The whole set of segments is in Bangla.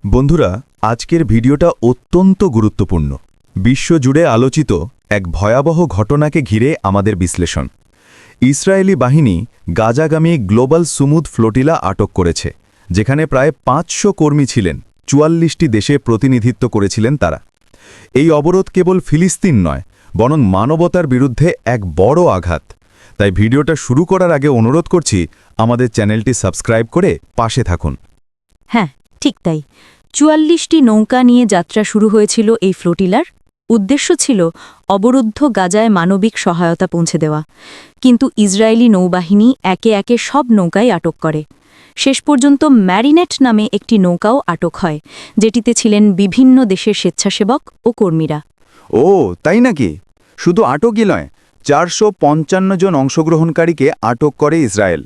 বন্ধুরা, আজকের ভিডিওটা অত্যন্ত গুরুত্বপূর্ণ। বিশ্বজুড়ে আলোচিত এক ভয়াবহ ঘটনাকে ঘিরে আমাদের বিশ্লেষণ। ইসরায়েলি বাহিনী গাজাগামী গ্লোবাল সুমুদ ফ্লোটিলা আটক করেছে, যেখানে প্রায় ৫০০ কর্মী ছিলেন। ৪৪টি দেশে প্রতিনিধিত্ব করেছিলেন তারা। এই অবরোধ কেবল ফিলিস্তিন নয়, বরং মানবতার বিরুদ্ধে এক বড় আঘাত। তাই ভিডিওটা শুরু করার আগে অনুরোধ করছি, আমাদের চ্যানেলটি সাবস্ক্রাইব করে পাশে থাকুন। হ্যাঁ, ঠিক তাই। ৪৪টি নৌকা নিয়ে যাত্রা শুরু হয়েছিল এই ফ্লোটিলার। উদ্দেশ্য ছিল অবরুদ্ধ গাজায় মানবিক সহায়তা পৌঁছে দেওয়া। কিন্তু ইসরায়েলি নৌবাহিনী একে একে সব নৌকাই আটক করে। শেষ পর্যন্ত ম্যারিনেট নামে একটি নৌকাও আটক হয়, যেটিতে ছিলেন বিভিন্ন দেশের স্বেচ্ছাসেবক ও কর্মীরা। ও তাই নাকি? শুধু আটকই নয়, ৪৫৫ জন অংশগ্রহণকারীকে আটক করে ইসরায়েল।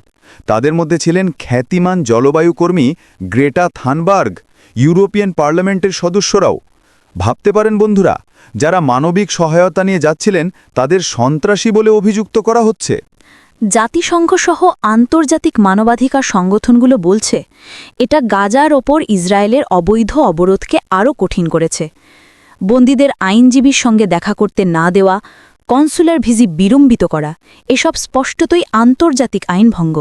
তাদের মধ্যে ছিলেন খ্যাতিমান জলবায়ু কর্মী গ্রেটা থানবার্গ, ইউরোপিয়ান পার্লামেন্টের সদস্যরাও। ভাবতে পারেন বন্ধুরা, যারা মানবিক সহায়তা নিয়ে যাচ্ছিলেন তাদের সন্ত্রাসী বলে অভিযুক্ত করা হচ্ছে। জাতিসংঘসহ আন্তর্জাতিক মানবাধিকার সংগঠনগুলো বলছে, এটা গাজার ওপর ইসরায়েলের অবৈধ অবরোধকে আরও কঠিন করেছে। বন্দীদের আইনজীবীর সঙ্গে দেখা করতে না দেওয়া, কনসুলার ভিজি বিলম্বিত করা, এসব স্পষ্টতই আন্তর্জাতিক আইনভঙ্গ।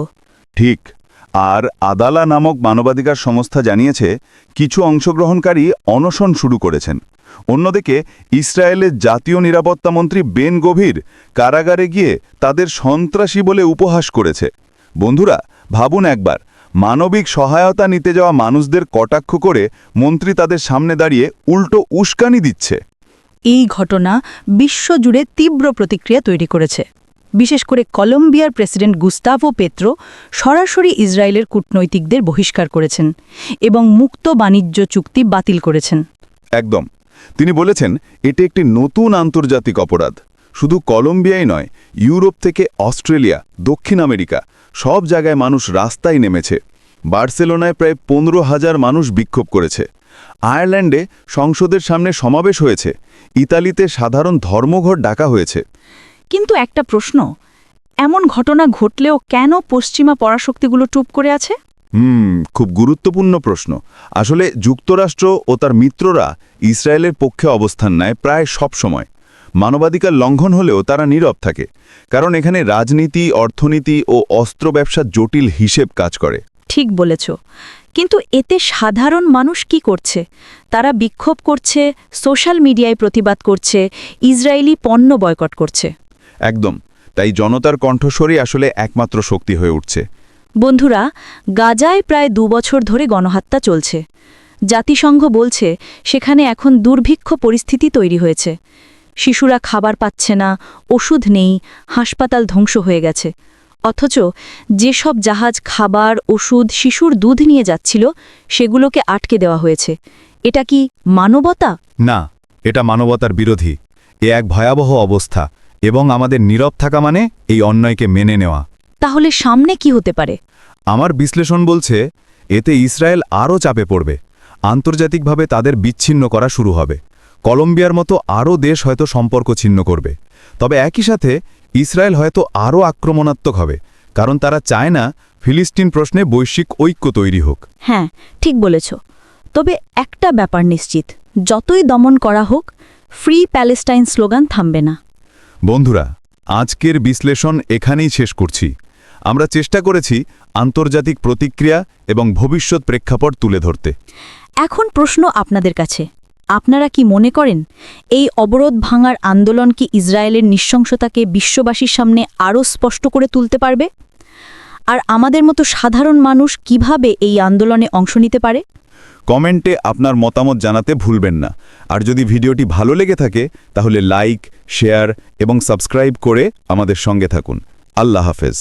ঠিক। আর আদালা নামক মানবাধিকার সংস্থা জানিয়েছে, কিছু অংশগ্রহণকারী অনশন শুরু করেছেন। অন্যদিকে ইসরায়েলের জাতীয় নিরাপত্তামন্ত্রী বেন গভির কারাগারে গিয়ে তাদের সন্ত্রাসী বলে উপহাস করেছে। বন্ধুরা, ভাবুন একবার, মানবিক সহায়তা নিতে যাওয়া মানুষদের কটাক্ষ করে মন্ত্রী তাদের সামনে দাঁড়িয়ে উল্টো উস্কানি দিচ্ছে। এই ঘটনা বিশ্বজুড়ে তীব্র প্রতিক্রিয়া তৈরি করেছে। বিশেষ করে কলম্বিয়ার প্রেসিডেন্ট গুস্তাভো পেত্রো সরাসরি ইসরায়েলের কূটনৈতিকদের বহিষ্কার করেছেন এবং মুক্ত বাণিজ্য চুক্তি বাতিল করেছেন। একদম। তিনি বলেছেন, এটি একটি নতুন আন্তর্জাতিক অপরাধ। শুধু কলম্বিয়াই নয়, ইউরোপ থেকে অস্ট্রেলিয়া, দক্ষিণ আমেরিকা, সব জায়গায় মানুষ রাস্তায় নেমেছে। বার্সেলোনায় প্রায় ১৫,০০০ মানুষ বিক্ষোভ করেছে। আয়ারল্যান্ডে সংসদের সামনে সমাবেশ হয়েছে। ইতালিতে সাধারণ ধর্মঘট ডাকা হয়েছে। কিন্তু একটা প্রশ্ন, এমন ঘটনা ঘটলেও কেন পশ্চিমা পরাশক্তিগুলো চুপ করে আছে? খুব গুরুত্বপূর্ণ প্রশ্ন। আসলে যুক্তরাষ্ট্র ও তার মিত্ররা ইসরায়েলের পক্ষে অবস্থান নেয় প্রায় সব সময়। মানবাধিকার লঙ্ঘন হলেও তারা নীরব থাকে, কারণ এখানে রাজনীতি, অর্থনীতি ও অস্ত্র ব্যবসার জটিল হিসেব কাজ করে। ঠিক বলেছ। কিন্তু এতে সাধারণ মানুষ কি করছে? তারা বিক্ষোভ করছে, সোশ্যাল মিডিয়ায় প্রতিবাদ করছে, ইসরায়েলি পণ্য বয়কট করছে। একদম। তাই জনতার কণ্ঠস্বরই আসলে একমাত্র শক্তি হয়ে উঠছে। বন্ধুরা, গাজায় প্রায় ২ বছর ধরে গণহত্যা চলছে। জাতিসংঘ বলছে, সেখানে এখন দুর্ভিক্ষ পরিস্থিতি তৈরি হয়েছে। শিশুরা খাবার পাচ্ছে না, ওষুধ নেই, হাসপাতাল ধ্বংস হয়ে গেছে। অথচ যেসব জাহাজ খাবার, ওষুধ, শিশুর দুধ নিয়ে যাচ্ছিল, সেগুলোকে আটকে দেওয়া হয়েছে। এটা কি মানবতা? না, এটা মানবতার বিরোধী। এ এক ভয়াবহ অবস্থা, এবং আমাদের নীরব থাকা মানে এই অন্যায়কে মেনে নেওয়া। তাহলে সামনে কি হতে পারে? আমার বিশ্লেষণ বলছে, এতে ইসরায়েল আরও চাপে পড়বে। আন্তর্জাতিকভাবে তাদের বিচ্ছিন্ন করা শুরু হবে। কলম্বিয়ার মতো আরও দেশ হয়তো সম্পর্ক ছিন্ন করবে। তবে একই সাথে ইসরায়েল হয়তো আরও আক্রমণাত্মক হবে, কারণ তারা চায় না ফিলিস্তিন প্রশ্নে বৈশ্বিক ঐক্য তৈরি হোক। হ্যাঁ, ঠিক বলেছ। তবে একটা ব্যাপার নিশ্চিত, যতই দমন করা হোক, ফ্রি প্যালেস্টাইন স্লোগান থামবে না। বন্ধুরা, আজকের বিশ্লেষণ এখানেই শেষ করছি। আমরা চেষ্টা করেছি আন্তর্জাতিক প্রতিক্রিয়া এবং ভবিষ্যৎ প্রেক্ষাপট তুলে ধরতে। এখন প্রশ্ন আপনাদের কাছে, আপনারা কি মনে করেন এই অবরোধ ভাঙার আন্দোলন কি ইসরায়েলের নৃশংসতাকে বিশ্ববাসীর সামনে আরও স্পষ্ট করে তুলতে পারবে? আর আমাদের মতো সাধারণ মানুষ কিভাবে এই আন্দোলনে অংশ নিতে পারে? কমেন্টে আপনার মতামত জানাতে ভুলবেন না। আর যদি ভিডিওটি ভালো লেগে থাকে, তাহলে লাইক, শেয়ার এবং সাবস্ক্রাইব করে আমাদের সঙ্গে থাকুন। আল্লাহ হাফেজ।